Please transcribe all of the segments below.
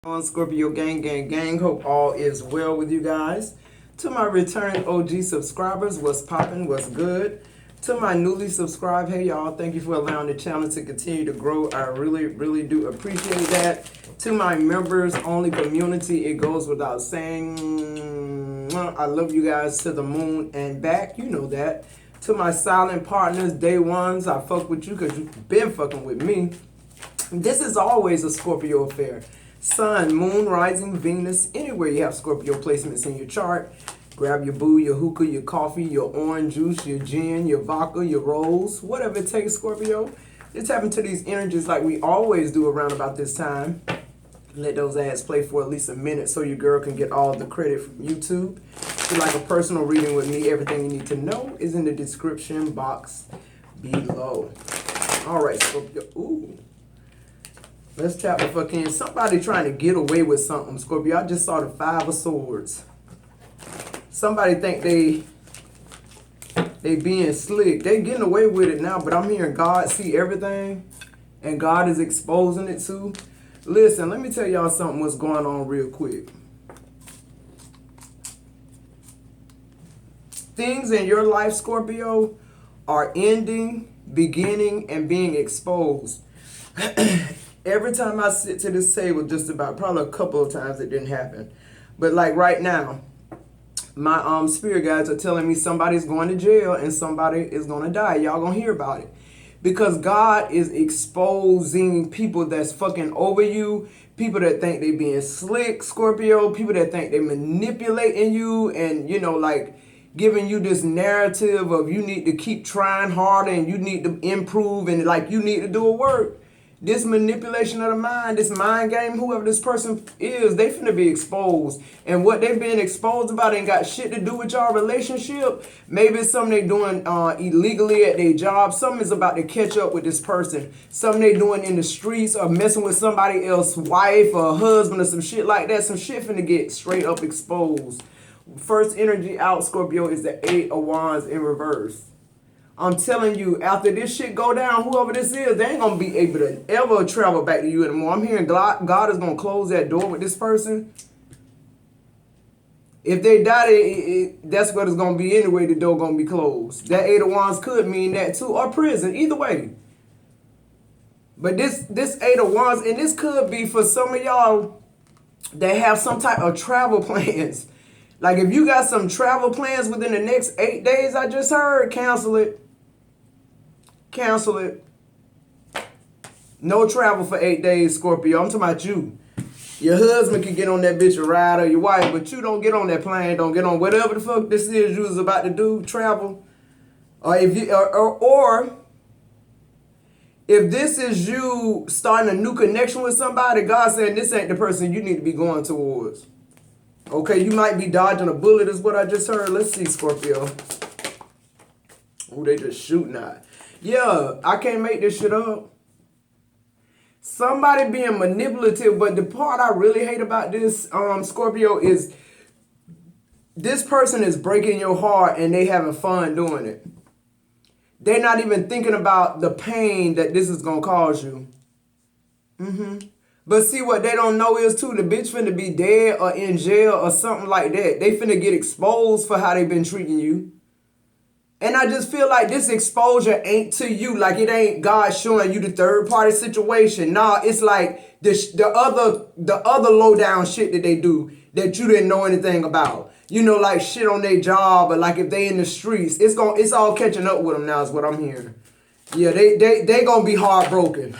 On Scorpio gang. Hope all is well with you guys. To my returning OG subscribers, what's poppin', what's good? To my newly subscribed, hey y'all, thank you for allowing the channel to continue to grow. I really do appreciate that. To my members only community, it goes without saying, I love you guys to the moon and back, you know that. To my silent partners, day ones, I fuck with you because you've been fucking with me. This is always a Scorpio affair. Sun, Moon, Rising, Venus, anywhere you have Scorpio placements in your chart. Grab your boo, your hookah, your coffee, your orange juice, your gin, your vodka, your rolls, whatever it takes, Scorpio. Just tap into these energies like we always do around about this time. Let those ads play for at least a minute so your girl can get all the credit from YouTube. If you like a personal reading with me, everything you need to know is in the description box below. All right, Scorpio. Ooh. Let's tap the fuck in. Somebody trying to get away with something, Scorpio. I just saw the Five of Swords. Somebody think they being slick. They getting away with it now, but I'm hearing God see everything, and God is exposing it too. Listen, let me tell y'all something what's going on real quick. Things in your life, Scorpio, are ending, beginning, and being exposed. Every time I sit to this table, just about probably a couple of times it didn't happen. But like right now, my spirit guides are telling me somebody's going to jail and somebody is going to die. Y'all going to hear about it. Because God is exposing people that's fucking over you, people that think they being slick, Scorpio, people that think they manipulating you and, you know, like giving you this narrative of you need to keep trying harder and you need to improve and like you need to do a work. This manipulation of the mind, this mind game, whoever this person is, they finna be exposed. And what they've been exposed about ain't got shit to do with y'all relationship. Maybe it's something they doing illegally at their job. Something is about to catch up with this person. Something they doing in the streets or messing with somebody else's wife or husband or some shit like that. Some shit finna get straight up exposed. First energy out, Scorpio, is the Eight of Wands in reverse. I'm telling you, after this shit go down, whoever this is, they ain't going to be able to ever travel back to you anymore. I'm hearing God is going to close that door with this person. If they die, that's what it's going to be anyway. The door going to be closed. That Eight of Wands could mean that too. Or prison. Either way. But this Eight of Wands, and this could be for some of y'all that have some type of travel plans. Like if you got some travel plans within the next 8 days, I just heard, cancel it. Cancel it. No travel for 8 days, Scorpio. I'm talking about you. Your husband can get on that bitch and ride, or your wife, but you don't get on that plane. Don't get on whatever the fuck this is you was about to do, travel. Or if you or if this is you starting a new connection with somebody, God saying this ain't the person you need to be going towards. Okay, you might be dodging a bullet is what I just heard. Let's see, Scorpio. Oh, they just shooting at. Yeah, I can't make this shit up. Somebody being manipulative, but the part I really hate about this, Scorpio, is this person is breaking your heart and they having fun doing it. They're not even thinking about the pain that this is going to cause you. But see, what they don't know is, too, the bitch finna be dead or in jail or something like that. They finna get exposed for how they been treating you. And I just feel like this exposure ain't to you. Like, it ain't God showing you the third-party situation. Nah, it's like the other low-down shit that they do that you didn't know anything about. You know, like shit on their job or like if they in the streets. It's all catching up with them now is what I'm hearing. Yeah, they gonna be heartbroken.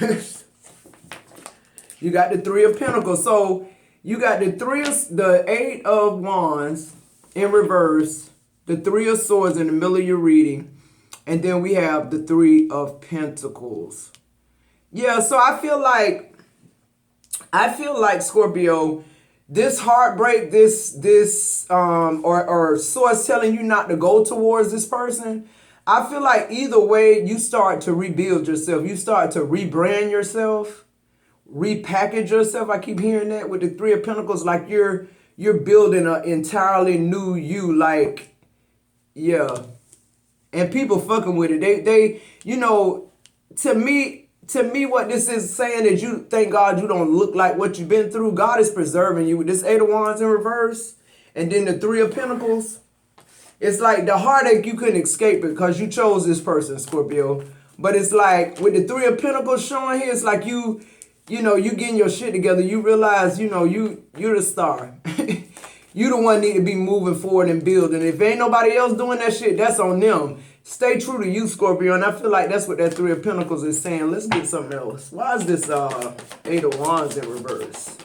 You got the Three of Pentacles. So you got the Eight of Wands in reverse, the Three of Swords in the middle of your reading, and then we have the Three of Pentacles. Yeah, so I feel like Scorpio, this heartbreak, or Swords telling you not to go towards this person. I feel like either way, you start to rebuild yourself. You start to rebrand yourself. Repackage yourself. I keep hearing that with the Three of Pentacles, like you're building an entirely new you, like, yeah. And people fucking with it. They you know, to me, to me, what this is saying is you thank God you don't look like what you've been through. God is preserving you with this Eight of Wands in reverse. And then the Three of Pentacles. It's like the heartache, you couldn't escape it because you chose this person, Scorpio. But it's like with the Three of Pentacles showing here, it's like you getting your shit together. You realize, you're the star. You the one need to be moving forward and building. If ain't nobody else doing that shit, that's on them. Stay true to you, Scorpio. And I feel like that's what that Three of Pentacles is saying. Let's get something else. Why is this Eight of Wands in reverse?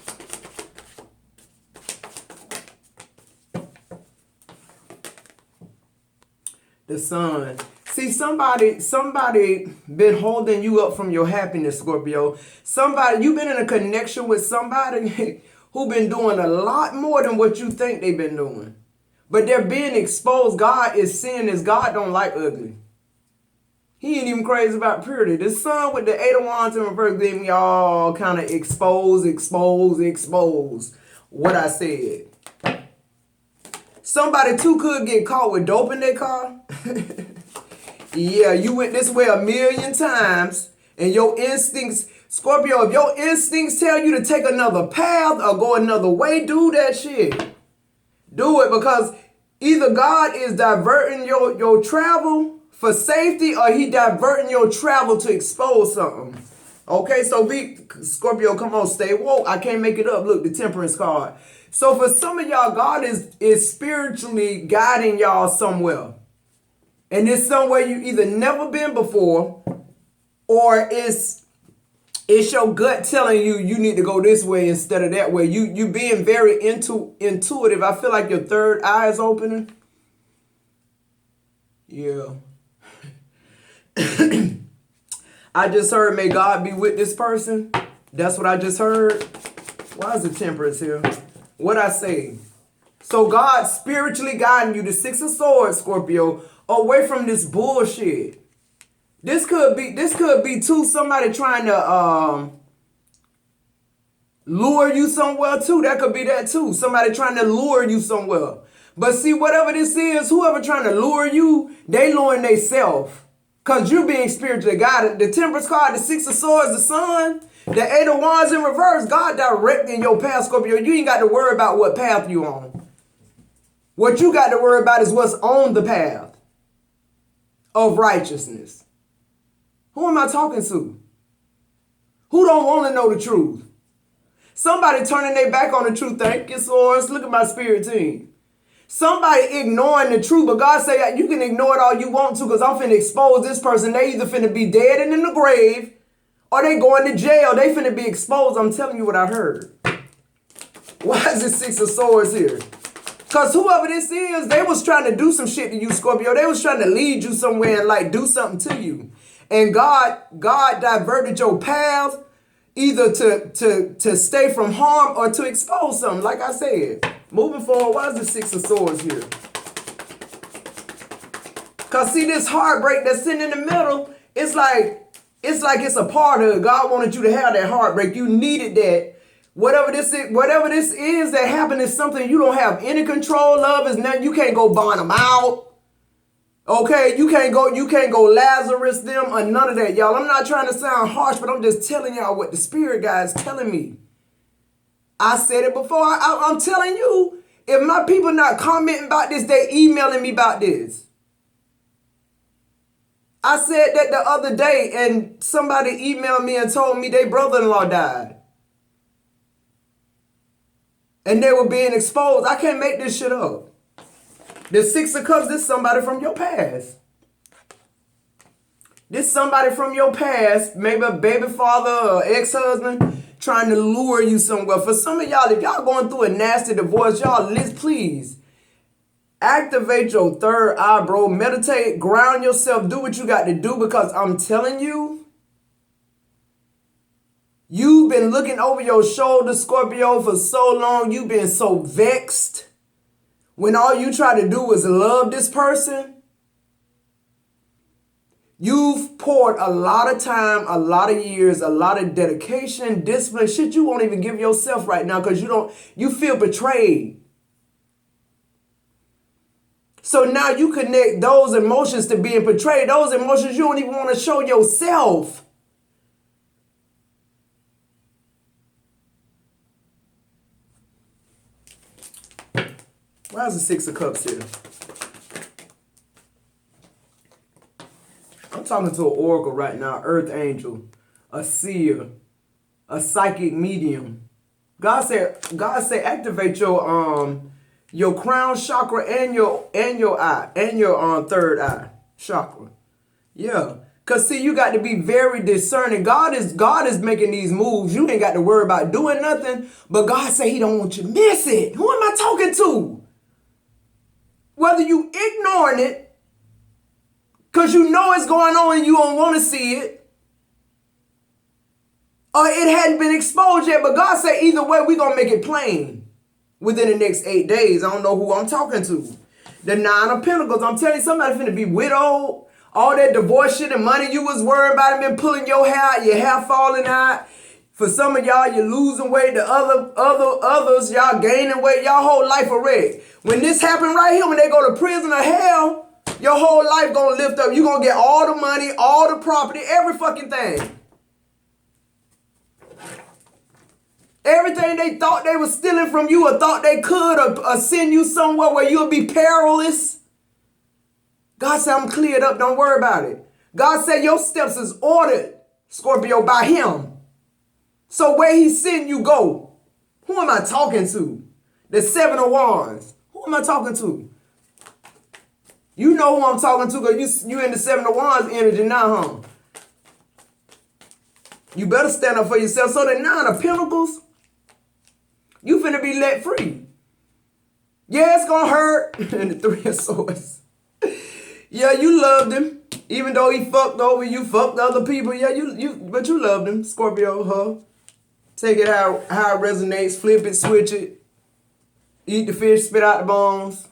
The Sun. See, somebody been holding you up from your happiness, Scorpio. You've been in a connection with somebody who been doing a lot more than what you think they've been doing. But they're being exposed. God is seeing this. God don't like ugly. He ain't even crazy about purity. The Sun with the Eight of Wands in reverse gave me all kind of expose what I said. Somebody too could get caught with dope in their car. Yeah, you went this way 1,000,000 times and your instincts, Scorpio, if your instincts tell you to take another path or go another way, do that shit. Do it, because either God is diverting your travel for safety or he diverting your travel to expose something. Okay, so Scorpio, come on, stay woke. I can't make it up. Look, the Temperance card. So for some of y'all, God is spiritually guiding y'all somewhere. And it's somewhere you either never been before, or it's your gut telling you need to go this way instead of that way. You being very intuitive. I feel like your third eye is opening. Yeah. I just heard, may God be with this person. That's what I just heard. Why is the Temperance here? What I say? So God spiritually guiding you, the Six of Swords, Scorpio, away from this bullshit. This could be too somebody trying to lure you somewhere too. That could be that too. Somebody trying to lure you somewhere. But see, whatever this is, whoever trying to lure you, they luring themselves. Because you're being spiritually guided. The Temperance card, the Six of Swords, the Sun, the Eight of Wands in reverse, God directing your path, Scorpio. You ain't got to worry about what path you on. What you got to worry about is what's on the path of righteousness. Who am I talking to? Who don't want to know the truth? Somebody turning their back on the truth. Thank you, Swords. Look at my spirit team. Somebody ignoring the truth, but God say you can ignore it all you want to, because I'm finna expose this person. They either finna be dead and in the grave, or they going to jail. They finna be exposed. I'm telling you what I heard. Why is this Six of Swords here? Because whoever this is, they was trying to do some shit to you, Scorpio. They was trying to lead you somewhere and like do something to you. And God diverted your path either to stay from harm or to expose something. Like I said, moving forward, why is the Six of Swords here? Because see, this heartbreak that's sitting in the middle, it's like it's a part of it. God wanted you to have that heartbreak. You needed that. Whatever this is that happened is something you don't have any control of. Is nothing. You can't go bond them out. Okay, you can't go Lazarus them or none of that, y'all. I'm not trying to sound harsh, but I'm just telling y'all what the spirit guy is telling me. I said it before. I'm telling you, if my people not commenting about this, they emailing me about this. I said that the other day, and somebody emailed me and told me their brother-in-law died. And they were being exposed. I can't make this shit up. The Six of Cups, this is somebody from your past. This is somebody from your past, maybe a baby father or ex-husband, trying to lure you somewhere. For some of y'all, if y'all going through a nasty divorce, y'all, please activate your third eye, bro. Meditate, ground yourself, do what you got to do, because I'm telling you, you've been looking over your shoulder, Scorpio, for so long. You've been so vexed when all you try to do is love this person. You've poured a lot of time, a lot of years, a lot of dedication, discipline, shit you won't even give yourself right now because you feel betrayed. So now you connect those emotions to being betrayed. Those emotions you don't even want to show yourself. Why is the Six of Cups here? I'm talking to an oracle right now, earth angel, a seer, a psychic medium. God said activate your crown chakra and your eye and your third eye chakra. Yeah. Cause see, you got to be very discerning. God is making these moves. You ain't got to worry about doing nothing. But God say he don't want you to miss it. Who am I talking to? Whether you ignoring it, cause you know it's going on and you don't want to see it, or it hadn't been exposed yet. But God say either way, we gonna make it plain within the next 8 days. I don't know who I'm talking to. The Nine of Pentacles. I'm telling you, somebody finna be widowed. All that divorce shit and money you was worried about and been pulling your hair out, your hair falling out. For some of y'all, you're losing weight. The others, y'all gaining weight. Y'all whole life a wreck. When this happen right here, when they go to prison or hell, your whole life gonna lift up. You gonna get all the money, all the property, every fucking thing. Everything they thought they was stealing from you or thought they could or send you somewhere where you'll be perilous. God said, I'm cleared up. Don't worry about it. God said your steps is ordered, Scorpio, by him. So where he send you, go. Who am I talking to? The Seven of Wands. Who am I talking to? You know who I'm talking to because you in the Seven of Wands energy now, huh? You better stand up for yourself. So the Nine of Pentacles, you finna be let free. Yeah, it's gonna hurt. And the Three of Swords. Yeah, you loved him. Even though he fucked over you, fucked other people. Yeah, but you loved him, Scorpio, huh? Take it how it resonates, flip it, switch it. Eat the fish, spit out the bones.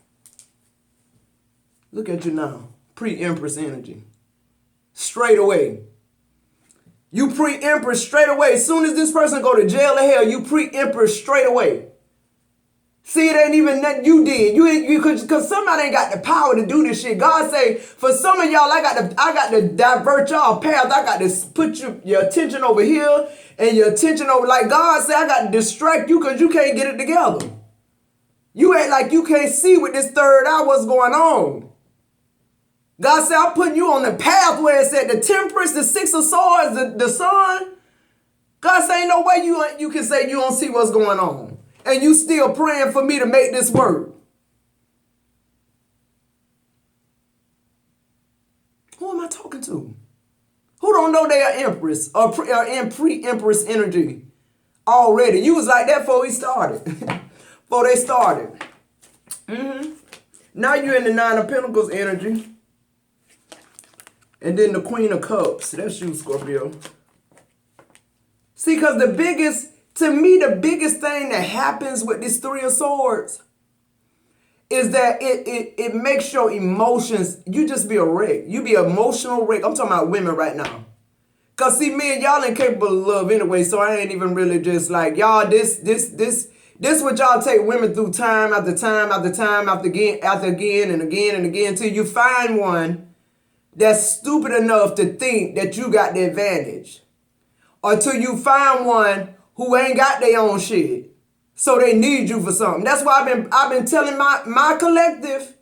Look at you now. Pre-Empress energy. Straight away. You pre-Empress straight away. As soon as this person go to jail or hell, you pre-Empress straight away. See, it ain't even nothing you did. Cause somebody ain't got the power to do this shit. God say, for some of y'all, I got to divert y'all paths. I got to put your attention over here and your attention over. Like God say, I got to distract you because you can't get it together. You ain't like you can't see with this third eye what's going on. God said, I'm putting you on the path where it said the Temperance, the Six of Swords, the Sun. God say, ain't no way you can say you don't see what's going on. And you still praying for me to make this work. Who am I talking to? Who don't know they are Empress or in pre-Empress energy already? You was like that before we started. Before they started. Now you're in the Nine of Pentacles energy. And then the Queen of Cups. That's you, Scorpio. See, because to me, the biggest thing that happens with this Three of Swords is that it makes your emotions, you just be a wreck. You be an emotional wreck. I'm talking about women right now. Because see, me and y'all ain't capable of love anyway, so I ain't even really just like, y'all, this what y'all take women through time after time after time after again and again and again till you find one that's stupid enough to think that you got the advantage. Or till you find one who ain't got their own shit. So they need you for something. That's why I've been telling my collective,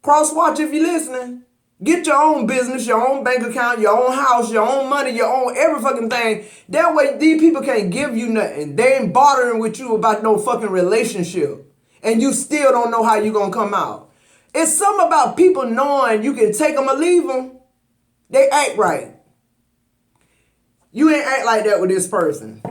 cross-watch if you're listening, get your own business, your own bank account, your own house, your own money, your own every fucking thing. That way these people can't give you nothing. They ain't bartering with you about no fucking relationship. And you still don't know how you gonna come out. It's something about people knowing you can take them or leave them. They act right. You ain't act like that with this person.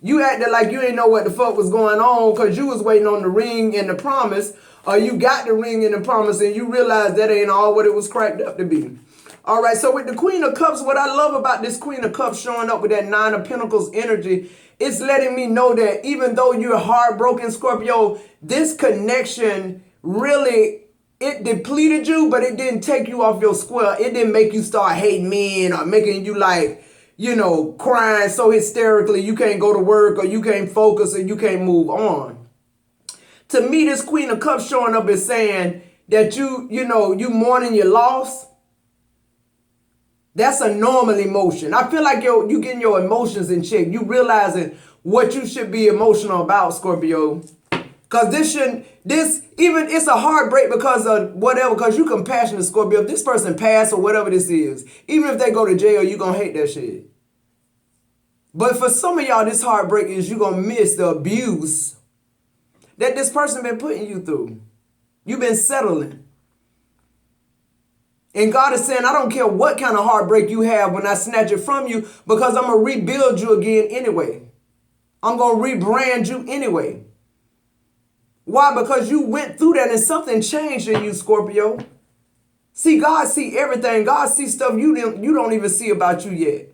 You acted like you ain't know what the fuck was going on because you was waiting on the ring and the promise, or you got the ring and the promise and you realized that ain't all what it was cracked up to be. All right, so with the Queen of Cups, what I love about this Queen of Cups showing up with that Nine of Pentacles energy, it's letting me know that even though you're heartbroken, Scorpio, this connection really, it depleted you, but it didn't take you off your square. It didn't make you start hating men or making you like, you know, crying so hysterically you can't go to work or you can't focus or you can't move on. To me, this Queen of Cups showing up is saying that you mourning your loss. That's a normal emotion. I feel like you getting your emotions in check. You realizing what you should be emotional about, Scorpio. Cause even it's a heartbreak because of whatever, because you compassionate, Scorpio. If this person passed or whatever this is, even if they go to jail, you gonna hate that shit. But for some of y'all, this heartbreak is you gonna miss the abuse that this person been putting you through. You've been settling. And God is saying, I don't care what kind of heartbreak you have when I snatch it from you, because I'm gonna rebuild you again anyway. I'm gonna rebrand you anyway. Why? Because you went through that and something changed in you, Scorpio. See, God see everything. God sees stuff you don't even see about you yet.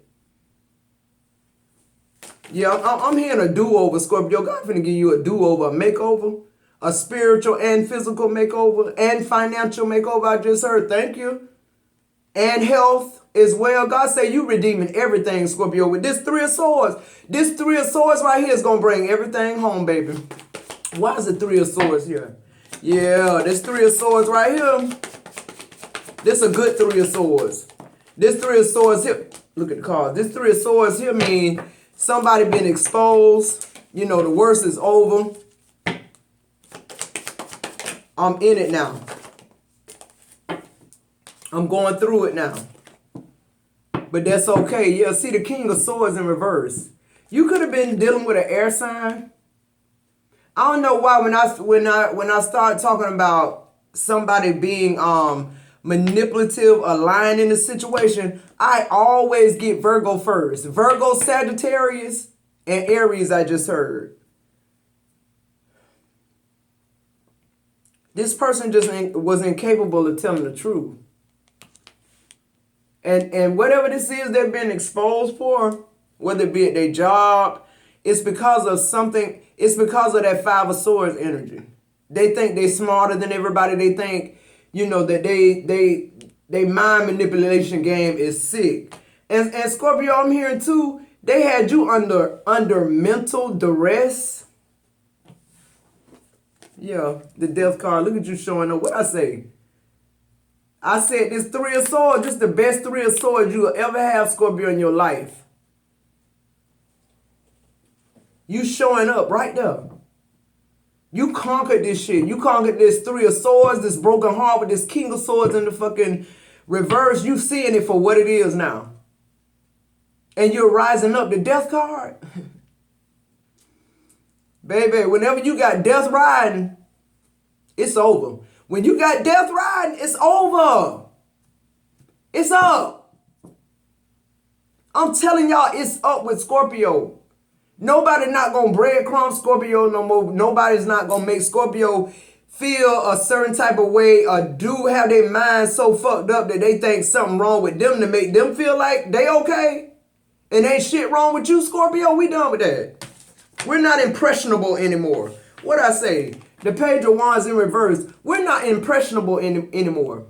Yeah, I'm hearing a do-over, Scorpio. God finna give you a do-over, a makeover, a spiritual and physical makeover, and financial makeover. I just heard, thank you. And health as well. God say you redeeming everything, Scorpio. With this Three of Swords. This Three of Swords right here is going to bring everything home, baby. Why is the Three of Swords here? Yeah, this Three of Swords right here. This a good Three of Swords. This Three of Swords here. Look at the card. This Three of Swords here mean somebody been exposed. You know, the worst is over. I'm in it now. I'm going through it now. But that's okay. Yeah, see the King of Swords in reverse. You could have been dealing with an air sign. I don't know why when I start talking about somebody being manipulative, aligned in the situation, I always get Virgo first. Virgo, Sagittarius, and Aries I just heard. This person just was incapable of telling the truth. And whatever this is they've been exposed for, whether it be at their job, it's because of something. It's because of that Five of Swords energy. They think they're smarter than everybody. They think, you know, that they mind manipulation game is sick. And Scorpio, I'm hearing too, they had you under mental duress. Yeah, the Death card. Look at you showing up. What I say? I said this Three of Swords, this is the best Three of Swords you will ever have, Scorpio, in your life. You showing up right there. You conquered this shit. You conquered this Three of Swords, this broken heart with this King of Swords in the fucking reverse. You seeing it for what it is now. And you're rising up. The Death card. Baby, whenever you got death riding, it's over. When you got death riding, it's over. It's up. I'm telling y'all, it's up with Scorpio. Nobody not going to breadcrumb Scorpio no more. Nobody's not going to make Scorpio feel a certain type of way or do have their mind so fucked up that they think something wrong with them to make them feel like they okay. And ain't shit wrong with you, Scorpio. We done with that. We're not impressionable anymore. What I say? The Page of Wands in reverse. We're not impressionable anymore.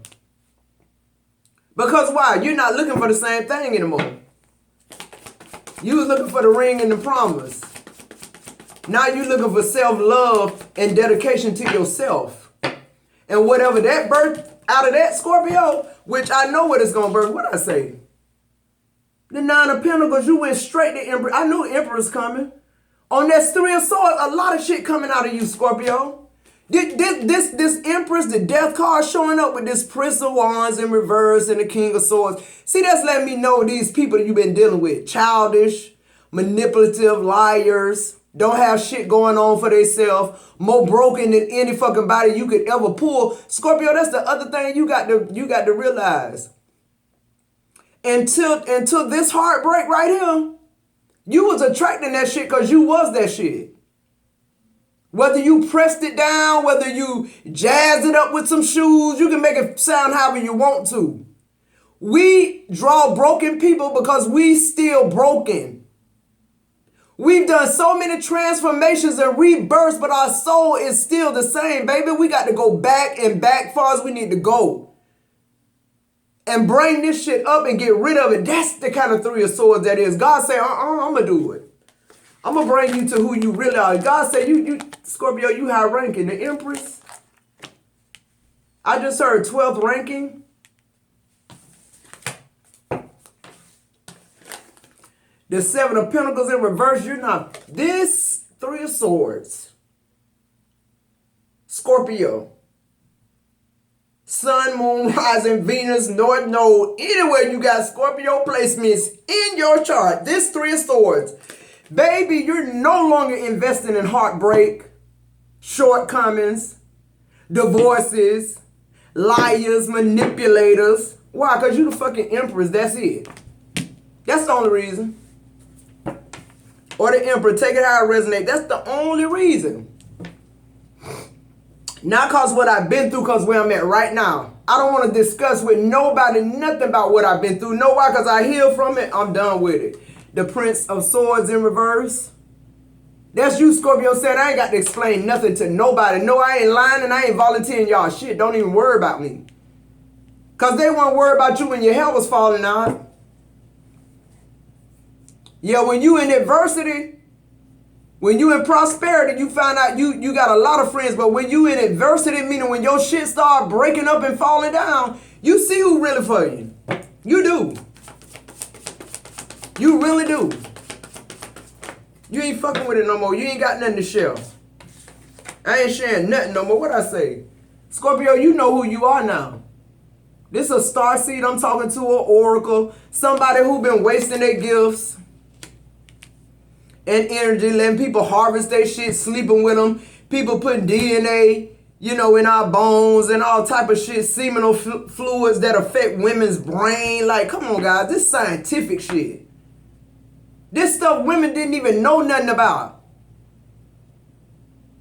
Because why? You're not looking for the same thing anymore. You was looking for the ring and the promise. Now you're looking for self-love and dedication to yourself. And whatever that birth out of that, Scorpio, which I know what it's going to birth. What I say? The Nine of Pentacles, you went straight to Emperor. I knew Emperor's coming. On that Three of Swords, a lot of shit coming out of you, Scorpio. This Empress, the Death card showing up with this Prince of Wands in reverse and the King of Swords. See, that's letting me know these people that you've been dealing with. Childish, manipulative, liars, don't have shit going on for themselves, more broken than any fucking body you could ever pull. Scorpio, that's the other thing you got to realize. Until this heartbreak right here, you was attracting that shit because you was that shit. Whether you pressed it down, whether you jazzed it up with some shoes, you can make it sound however you want to. We draw broken people because we still broken. We've done so many transformations and rebirths, but our soul is still the same, baby. We got to go back and back far as we need to go. And bring this shit up and get rid of it. That's the kind of Three of Swords that is. God say, I'm going to do it. I'm going to bring you to who you really are. God say, you Scorpio, you high ranking. The Empress. I just heard 12th ranking. The Seven of Pentacles in reverse. You're not. This Three of Swords. Scorpio. Sun, Moon, Rising, Venus, North Node. Anywhere you got Scorpio placements in your chart. This Three of Swords. Baby, you're no longer investing in heartbreak, shortcomings, divorces, liars, manipulators. Why? Because you the fucking Empress. That's it. That's the only reason. Or the Emperor. Take it how it resonates. That's the only reason. Not because what I've been through, because where I'm at right now. I don't want to discuss with nobody nothing about what I've been through. Know why? Because I heal from it. I'm done with it. The Prince of Swords in reverse. That's you, Scorpio, said I ain't got to explain nothing to nobody. No, I ain't lying and I ain't volunteering y'all shit. Don't even worry about me. Because they weren't worried about you when your hair was falling out. Yeah, when you in adversity, when you in prosperity, you find out you got a lot of friends. But when you in adversity, meaning when your shit start breaking up and falling down, you see who really for you. You do. You really do. You ain't fucking with it no more. You ain't got nothing to share. I ain't sharing nothing no more. What I say? Scorpio, you know who you are now. This a star seed I'm talking to, an oracle. Somebody who been wasting their gifts and energy, letting people harvest their shit, sleeping with them. People putting DNA, in our bones and all type of shit, seminal fluids that affect women's brain. Like, come on, guys. This scientific shit. This stuff women didn't even know nothing about.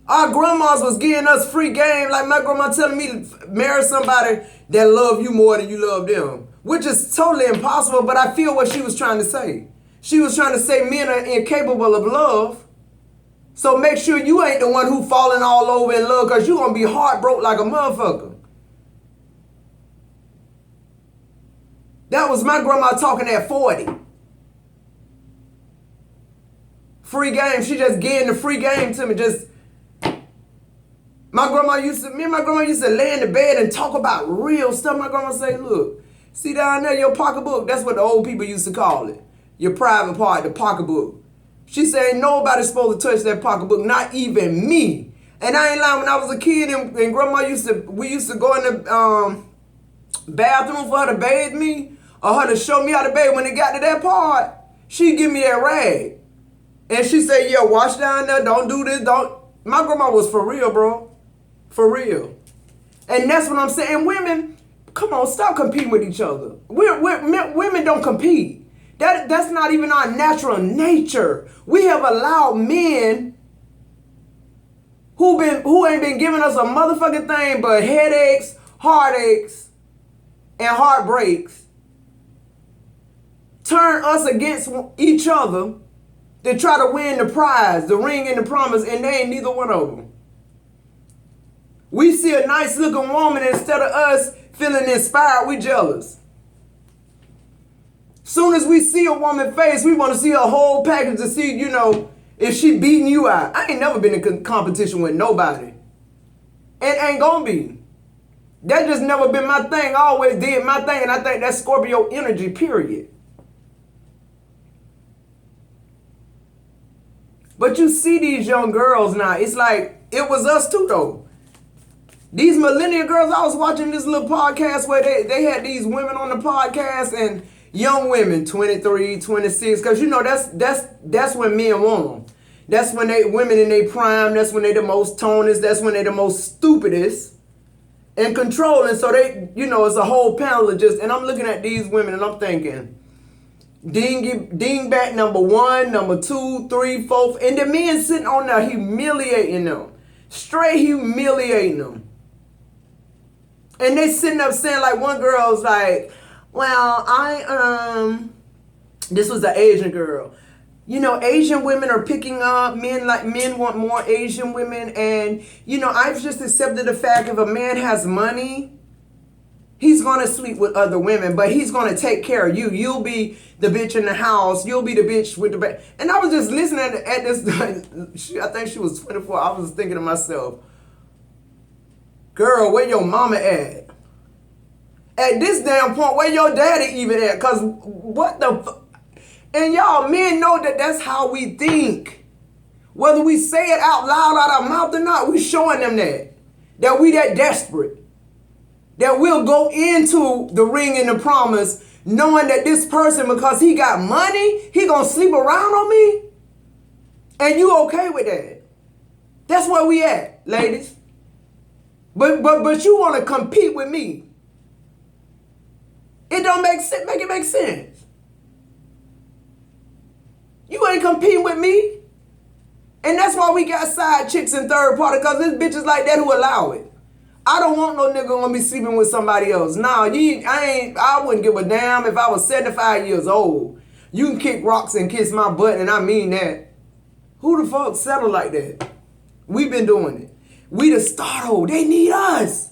Our grandmas was giving us free game. Like my grandma telling me to marry somebody that love you more than you love them. Which is totally impossible, but I feel what she was trying to say. She was trying to say men are incapable of love. So make sure you ain't the one who falling all over in love, because you're going to be heartbroken like a motherfucker. That was my grandma talking at 40. Free game. She just gave the free game to me. Me and my grandma used to lay in the bed and talk about real stuff. My grandma say, look, see down there your pocketbook? That's what the old people used to call it. Your private part, the pocketbook. She said nobody's supposed to touch that pocketbook, not even me. And I ain't lying, when I was a kid and grandma we used to go in the bathroom for her to bathe me, or her to show me how to bathe. When it got to that part, she'd give me that rag. And she said, yeah, wash down there, don't do this, don't. My grandma was for real, bro. For real. And that's what I'm saying. Women, come on, stop competing with each other. Women don't compete. That's not even our natural nature. We have allowed men who ain't been giving us a motherfucking thing but headaches, heartaches, and heartbreaks turn us against each other to try to win the prize, the ring and the promise, and they ain't neither one of them. We see a nice looking woman, instead of us feeling inspired, we jealous. Soon as we see a woman face, we want to see a whole package to see, if she beating you out. I ain't never been in competition with nobody. And ain't gonna be. That just never been my thing. I always did my thing, and I think that's Scorpio energy, period. But you see these young girls now, it's like, it was us too, though. These millennial girls, I was watching this little podcast where they had these women on the podcast, and young women, 23, 26, because that's when men want them. That's when women in their prime, that's when they the most tonest, that's when they the most stupidest and controlling. So it's a whole panel of just, and I'm looking at these women and I'm thinking, dingbat number 1, number 2, 3, 4, and the men sitting on there humiliating them. Straight humiliating them. And they sitting up saying, like, one girl's like, well, this was an Asian girl. Asian women are picking up men want more Asian women. And, I've just accepted the fact if a man has money, he's going to sleep with other women, but he's going to take care of you. You'll be the bitch in the house. You'll be the bitch with the back. And I was just listening at this. I think she was 24. I was thinking to myself, girl, where your mama at? At this damn point, where your daddy even at? Because what the And y'all, men know that that's how we think. Whether we say it out loud out our mouth or not, we showing them that. That we that desperate. That we'll go into the ring and the promise knowing that this person, because he got money, he gonna sleep around on me? And you okay with that? That's where we at, ladies. But you want to compete with me. It don't make sense. Make it make sense. You ain't competing with me. And that's why we got side chicks and third party, because there's bitches like that who allow it. I don't want no nigga gonna be sleeping with somebody else. Nah, I wouldn't give a damn if I was 75 years old. You can kick rocks and kiss my butt, and I mean that. Who the fuck settle like that? We've been doing it. We the startle. They need us.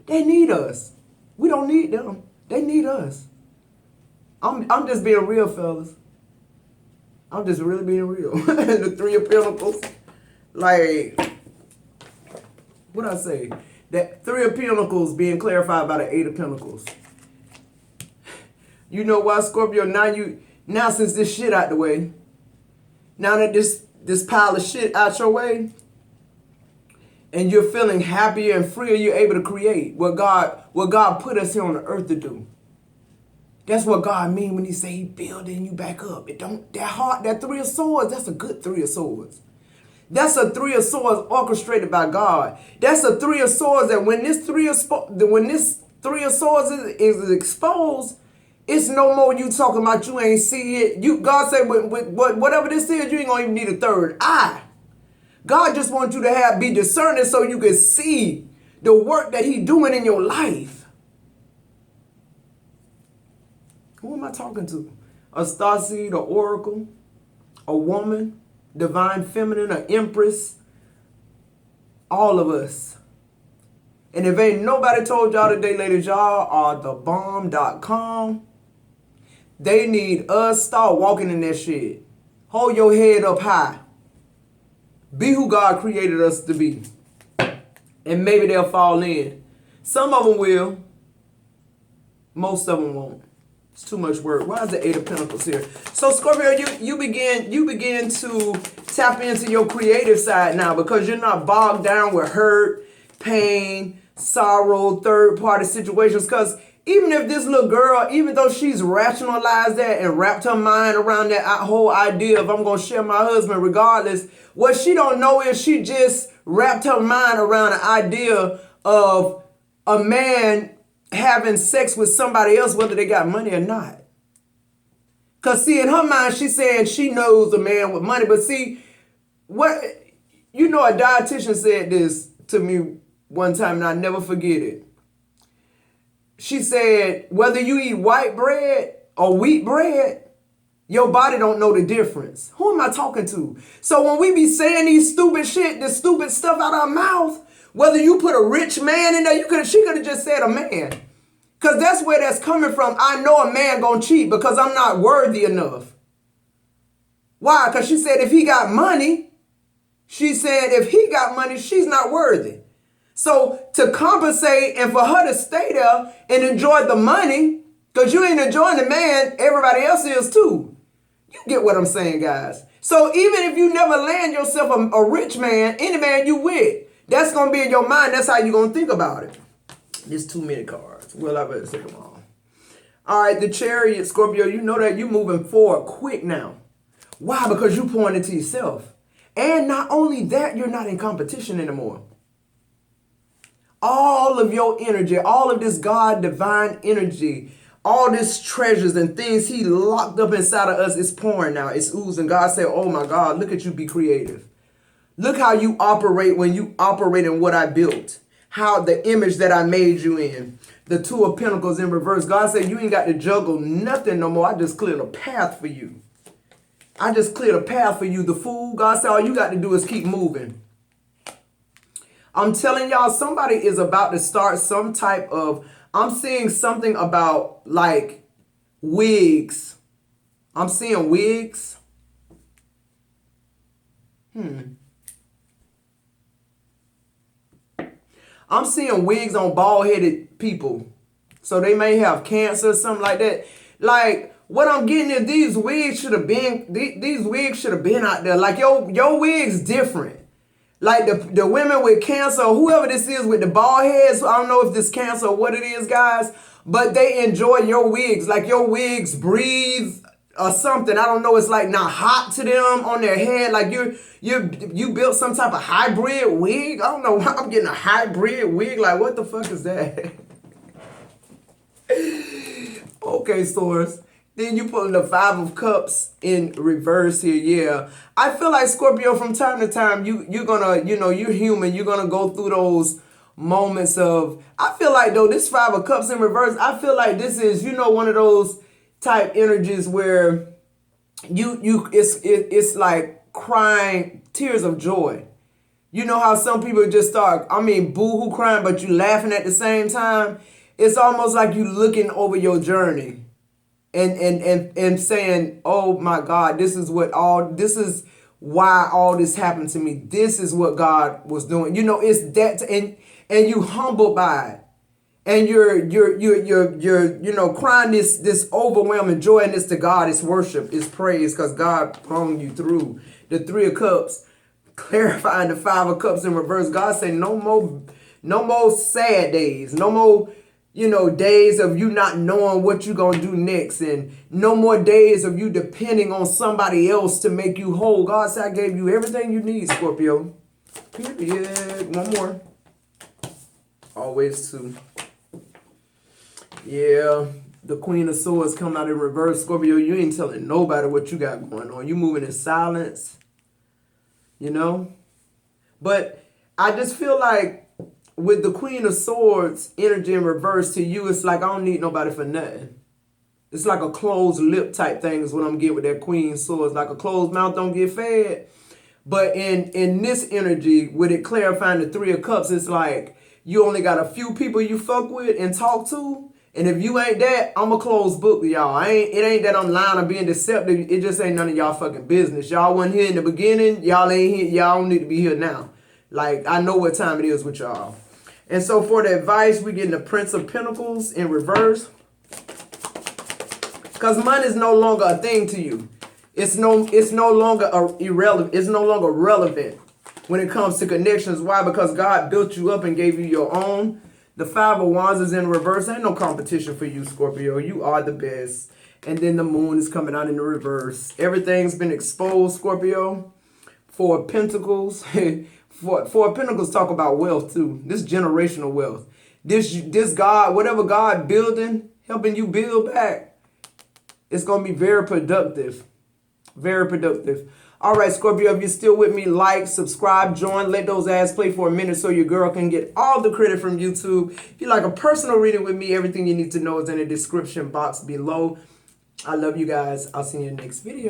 They need us. We don't need them. They need us. I'm just being real, fellas. I'm just really being real. The Three of Pentacles. Like, what I say? That Three of Pentacles being clarified by the Eight of Pentacles. You know why, Scorpio? Now since this shit out the way, now that this pile of shit out your way, and you're feeling happier and freer, you're able to create what God put us here on the earth to do. That's what God means when he say he building you back up. It don't, that Three of Swords, that's a good Three of Swords. That's a Three of Swords orchestrated by God. That's a Three of Swords that when this Three of Swords is exposed, it's no more you talking about you ain't see it. God said whatever this is, you ain't gonna even need a third eye. God just wants you to be discerning so you can see the work that he doing in your life. Who am I talking to? A starseed, a oracle, a woman, divine feminine, an empress, all of us. And if ain't nobody told y'all today, ladies, y'all are thebomb.com. They need us. Start walking in that shit. Hold your head up high. Be who God created us to be. And maybe they'll fall in. Some of them will. Most of them won't. It's too much work. Why is the Eight of Pentacles here? So Scorpio, you begin to tap into your creative side now, because you're not bogged down with hurt, pain, sorrow, third party situations. Because even if this little girl, even though she's rationalized that and wrapped her mind around that whole idea of I'm going to share my husband regardless, what she don't know is she just wrapped her mind around the idea of a man having sex with somebody else, whether they got money or not. Because see, in her mind, she's saying she knows a man with money. But see, a dietitian said this to me one time, and I never forget it. She said, whether you eat white bread or wheat bread, your body don't know the difference. Who am I talking to? So when we be saying this stupid stuff out our mouth, whether you put a rich man in there, she could have just said a man. Because that's where that's coming from. I know a man gonna cheat because I'm not worthy enough. Why? Because she said if he got money, she's not worthy. So to compensate and for her to stay there and enjoy the money, because you ain't enjoying the man, everybody else is too. You get what I'm saying, guys? So even if you never land yourself a rich man, any man you with, that's going to be in your mind. That's how you're going to think about it. There's too many cards. Well, I better take them all. All right, the Chariot, Scorpio, you know that you're moving forward quick now. Why? Because you pouring into yourself. And not only that, you're not in competition anymore. All of your energy, all of this God divine energy, all this treasures and things he locked up inside of us is pouring now. It's oozing. God said, oh my God, look at you be creative. Look how you operate when you operate in what I built. How the image that I made you in. The Two of Pentacles in reverse. God said you ain't got to juggle nothing no more. I just cleared a path for you. I just cleared a path for you. The Fool, God said all you got to do is keep moving. I'm telling y'all, somebody is about to start some type of, I'm seeing something about like wigs. I'm seeing wigs. I'm seeing wigs on bald-headed people. So they may have cancer or something like that. Like, what I'm getting is these wigs should have been out there. Like, your wig's different. Like the women with cancer, whoever this is with the bald heads, I don't know if this cancer or what it is, guys, but they enjoy your wigs. Like your wigs breathe or something. I don't know. It's like not hot to them on their head. Like you built some type of hybrid wig. I don't know why I'm getting a hybrid wig. Like what the fuck is that? Okay, Source. Then you put the Five of Cups in reverse here. Yeah, I feel like Scorpio, from time to time, you're gonna, you're human. You're gonna go through those moments of. I feel like though this Five of Cups in reverse, I feel like this is, one of those type energies where it's like crying tears of joy. You know how some people just start, boo-hoo crying, but you laughing at the same time. It's almost like you looking over your journey. And saying, oh my God, this is why all this happened to me. This is what God was doing. It's that, and you humbled by it. And you're crying this overwhelming joy, and it's to God, it's worship, it's praise, because God brought you through. The Three of Cups, clarifying the Five of Cups in reverse. God saying no more sad days, no more days of you not knowing what you're going to do next, and no more days of you depending on somebody else to make you whole. God said, I gave you everything you need, Scorpio. Period. One more. Always two. Yeah, the Queen of Swords coming out in reverse. Scorpio, you ain't telling nobody what you got going on. You moving in silence, But I just feel like, with the Queen of Swords energy in reverse to you, it's like I don't need nobody for nothing. It's like a closed lip type thing is what I'm getting with that Queen of Swords. Like a closed mouth don't get fed. But in this energy, with it clarifying the Three of Cups, it's like you only got a few people you fuck with and talk to. And if you ain't that, I'm a closed book with y'all. It ain't that I'm lying or being deceptive. It just ain't none of y'all fucking business. Y'all wasn't here in the beginning. Y'all ain't here. Y'all don't need to be here now. Like, I know what time it is with y'all. And so for the advice, we're getting the Prince of Pentacles in reverse. Because money is no longer a thing to you. It's no longer irrelevant. It's no longer relevant when it comes to connections. Why? Because God built you up and gave you your own. The Five of Wands is in reverse. Ain't no competition for you, Scorpio. You are the best. And then the Moon is coming out in the reverse. Everything's been exposed, Scorpio. Four of Pentacles. Four of Pentacles talk about wealth too. This generational wealth. This God, whatever God building, helping you build back, it's going to be very productive. Very productive. All right, Scorpio, if you're still with me, like, subscribe, join, let those ads play for a minute so your girl can get all the credit from YouTube. If you like a personal reading with me, everything you need to know is in the description box below. I love you guys. I'll see you in the next video.